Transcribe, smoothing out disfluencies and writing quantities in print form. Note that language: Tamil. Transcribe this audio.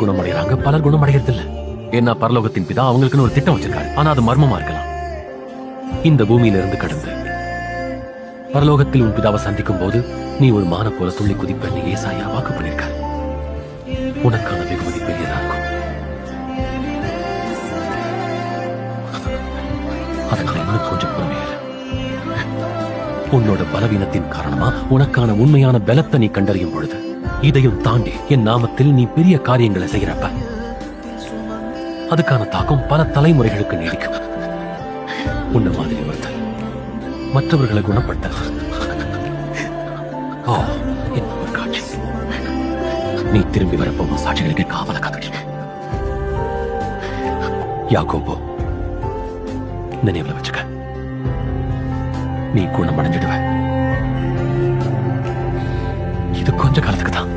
குணமடைறாங்க, பலர் குணமடைகிறது இல்ல. ஏன்னா பரலோகத்தின் பிதா அவங்களுக்குன்னு ஒரு திட்டம் வச்சிருக்காரு. ஆனா அது மர்மமா இருக்கலாம். இந்த பூமியில இருந்து கடந்து பரலோகத்தில் உன் பிதாவை சந்திக்கும் போது நீ ஒரு மான போல துள்ளி குதிப்பண்ணி ஏசாயா வாக்கு பண்ணிருக்காரு. உனக்கான வெகுமதி பெரியதா இருக்கும். அதனால இன்னும் கொஞ்சம் பொறுமையாரு. உன்னோட பலவீனத்தின் காரணமா உனக்கான உண்மையான பலத்தை நீ கண்டறியும் பொழுது இதையும் தாண்டி என் நாமத்தில் நீ பெரிய காரியங்களை செய்யறப்ப அதுக்கான தாக்கம் பல தலைமுறைகளுக்கு நீடிக்கும். உன்ன மாதிரி ஒருத்தர் மற்றவர்களை குணப்படுத்த என்ன ஒரு காட்சி. நீ திரும்பி வரப்போகும் சாட்சிகளுக்கு காவல காத்துட்டு யாக்கோபு, நினைவுல வச்சுக்க, நீ குணமடைஞ்சிடுவ. இது கொஞ்ச காலத்துக்கு தான்.